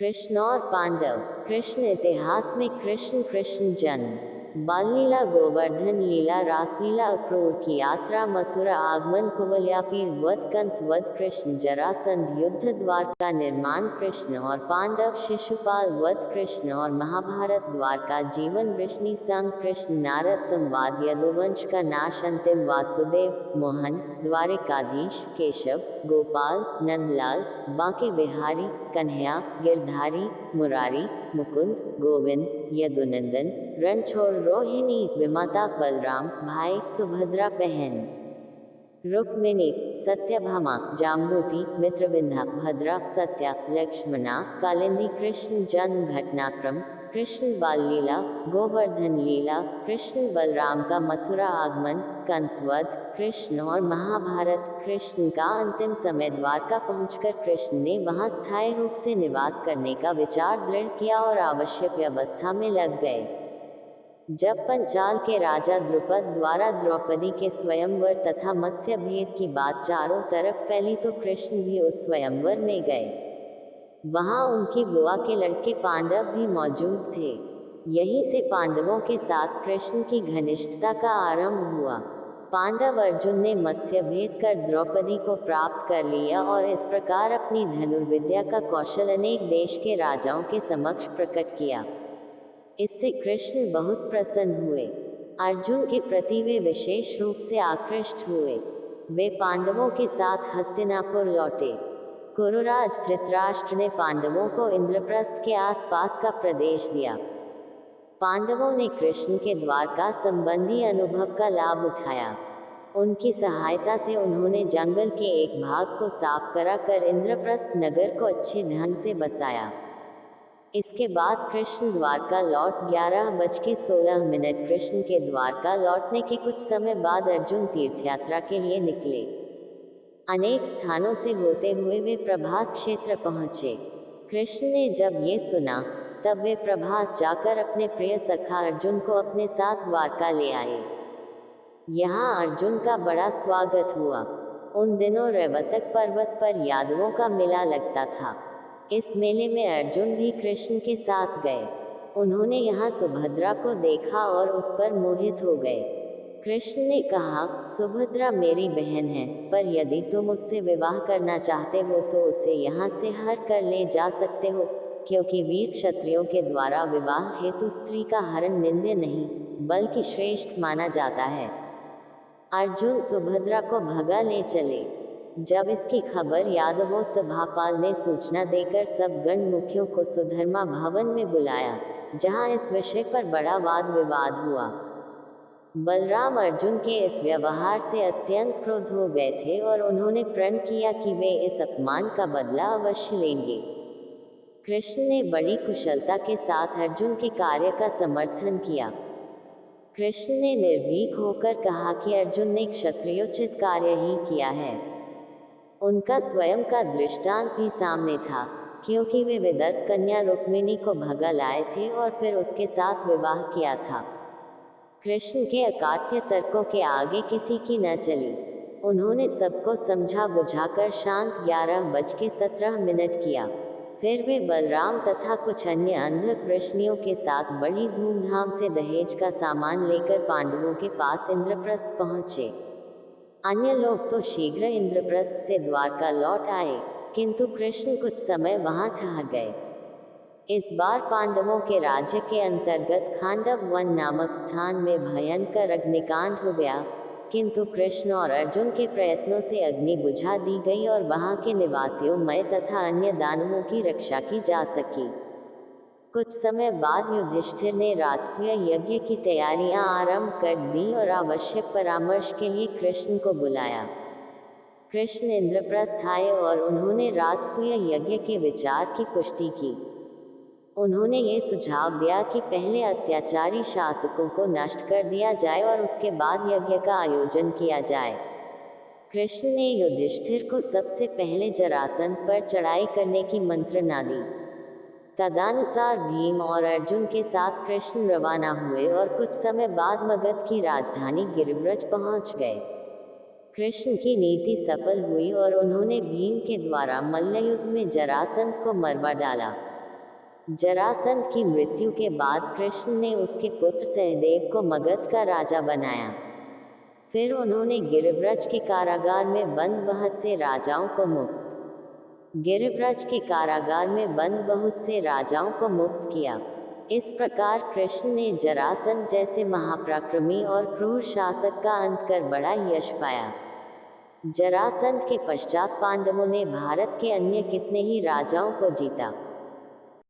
कृष्ण और पांडव। कृष्ण इतिहास में कृष्ण जन्म, बाल लीला, गोवर्धन लीला, रासलीला, अक्रूर की यात्रा, मथुरा आगमन, कुवलयापीड़ वध, कंस वध, कृष्ण जरासंध युद्ध, द्वारका निर्माण, कृष्ण और पांडव, शिशुपाल वध, कृष्ण और महाभारत, द्वारका जीवन, वृष्णि संग, कृष्ण नारद संवाद, यदुवंश का नाश, अंतिम, वासुदेव, मोहन, द्वारिकाधीश, केशव, गोपाल, नंदलाल, बांके बिहारी, कन्हैया, गिरधारी, मुरारी, मुकुंद, गोविंद, यदुनंदन, रणछोड़, रोहिणी, विमाता, बलराम, भाई, सुभद्रा बहन, रुक्मिणी, सत्यभामा, जाम्बूति, मित्रविंध्या, भद्रा, सत्या, लक्ष्मणा, कालिंदी, कृष्ण जन्म घटनाक्रम, कृष्ण बाल लीला, गोवर्धन लीला, कृष्ण बलराम का मथुरा आगमन, कंसवध, कृष्ण और महाभारत, कृष्ण का अंतिम समय, द्वारका पहुंचकर कृष्ण ने वहां स्थायी रूप से निवास करने का विचार दृढ़ किया और आवश्यक व्यवस्था में लग गए। जब पंचाल के राजा द्रुपद द्वारा द्रौपदी के स्वयंवर तथा मत्स्य भेद की बात चारों तरफ फैली तो कृष्ण भी उस स्वयंवर में गए। वहां उनकी बुआ के लड़के पांडव भी मौजूद थे। यहीं से पांडवों के साथ कृष्ण की घनिष्ठता का आरंभ हुआ। पांडव अर्जुन ने मत्स्य भेद कर द्रौपदी को प्राप्त कर लिया और इस प्रकार अपनी धनुर्विद्या का कौशल अनेक देश के राजाओं के समक्ष प्रकट किया। इससे कृष्ण बहुत प्रसन्न हुए। अर्जुन के प्रति वे विशेष रूप से आकृष्ट हुए। वे पांडवों के साथ हस्तिनापुर लौटे। कुरुराज धृतराष्ट्र ने पांडवों को इंद्रप्रस्थ के आसपास का प्रदेश दिया। पांडवों ने कृष्ण के द्वारका संबंधी अनुभव का लाभ उठाया। उनकी सहायता से उन्होंने जंगल के एक भाग को साफ करा कर इंद्रप्रस्थ नगर को अच्छे ढंग से बसाया। इसके बाद कृष्ण द्वारका लौट 11:16 कृष्ण के द्वारका लौटने के कुछ समय बाद अर्जुन तीर्थयात्रा के लिए निकले। अनेक स्थानों से होते हुए वे प्रभास क्षेत्र पहुंचे। कृष्ण ने जब ये सुना तब वे प्रभास जाकर अपने प्रिय सखा अर्जुन को अपने साथ द्वारका ले आए। यहाँ अर्जुन का बड़ा स्वागत हुआ। उन दिनों रैवतक पर्वत पर यादवों का मेला लगता था। इस मेले में अर्जुन भी कृष्ण के साथ गए। उन्होंने यहाँ सुभद्रा को देखा और उस पर मोहित हो गए। कृष्ण ने कहा, सुभद्रा मेरी बहन है, पर यदि तुम उससे विवाह करना चाहते हो तो उसे यहाँ से हर कर ले जा सकते हो, क्योंकि वीर क्षत्रियों के द्वारा विवाह हेतु स्त्री का हरण निंद्य नहीं, बल्कि श्रेष्ठ माना जाता है। अर्जुन सुभद्रा को भगा ले चले। जब इसकी खबर यादवों सभापाल ने सूचना देकर सब गण मुखियों को सुधर्मा भवन में बुलाया, जहां इस विषय पर बड़ा वाद विवाद हुआ। बलराम अर्जुन के इस व्यवहार से अत्यंत क्रोध हो गए थे और उन्होंने प्रण किया कि वे इस अपमान का बदला अवश्य लेंगे। कृष्ण ने बड़ी कुशलता के साथ अर्जुन के कार्य का समर्थन किया। कृष्ण ने निर्भीक होकर कहा कि अर्जुन ने क्षत्रियोचित कार्य ही किया है। उनका स्वयं का दृष्टांत भी सामने था, क्योंकि वे विदर्भ कन्या रुक्मिणी को भगा लाए थे और फिर उसके साथ विवाह किया था। कृष्ण के अकाट्य तर्कों के आगे किसी की न चली। उन्होंने सबको समझा बुझाकर शांत 11:17 किया। फिर वे बलराम तथा कुछ अन्य अंध कृष्णियों के साथ बड़ी धूमधाम से दहेज का सामान लेकर पांडवों के पास इंद्रप्रस्थ पहुंचे। अन्य लोग तो शीघ्र इंद्रप्रस्थ से द्वारका लौट आए, किंतु कृष्ण कुछ समय वहां ठहर गए। इस बार पांडवों के राज्य के अंतर्गत खांडव वन नामक स्थान में भयंकर अग्निकांड हो गया, किंतु कृष्ण और अर्जुन के प्रयत्नों से अग्नि बुझा दी गई और वहां के निवासियों मय तथा अन्य दानवों की रक्षा की जा सकी। कुछ समय बाद युधिष्ठिर ने राजसूय यज्ञ की तैयारियां आरंभ कर दी और आवश्यक परामर्श के लिए कृष्ण को बुलाया। कृष्ण इंद्रप्रस्थ आए और उन्होंने राजसूय यज्ञ के विचार की पुष्टि की। उन्होंने ये सुझाव दिया कि पहले अत्याचारी शासकों को नष्ट कर दिया जाए और उसके बाद यज्ञ का आयोजन किया जाए। कृष्ण ने युधिष्ठिर को सबसे पहले जरासंध पर चढ़ाई करने की मंत्रणा दी। तदनुसार भीम और अर्जुन के साथ कृष्ण रवाना हुए और कुछ समय बाद मगध की राजधानी गिरिव्रज पहुंच गए। कृष्ण की नीति सफल हुई और उन्होंने भीम के द्वारा मल्लयुद्ध में जरासंध को मरवा डाला। जरासंध की मृत्यु के बाद कृष्ण ने उसके पुत्र सहदेव को मगध का राजा बनाया। फिर उन्होंने गिरिव्रज के कारागार में बंद बहुत से राजाओं को मुक्त किया। इस प्रकार कृष्ण ने जरासंध जैसे महापराक्रमी और क्रूर शासक का अंत कर बड़ा यश पाया। जरासंध के पश्चात पांडवों ने भारत के अन्य कितने ही राजाओं को जीता।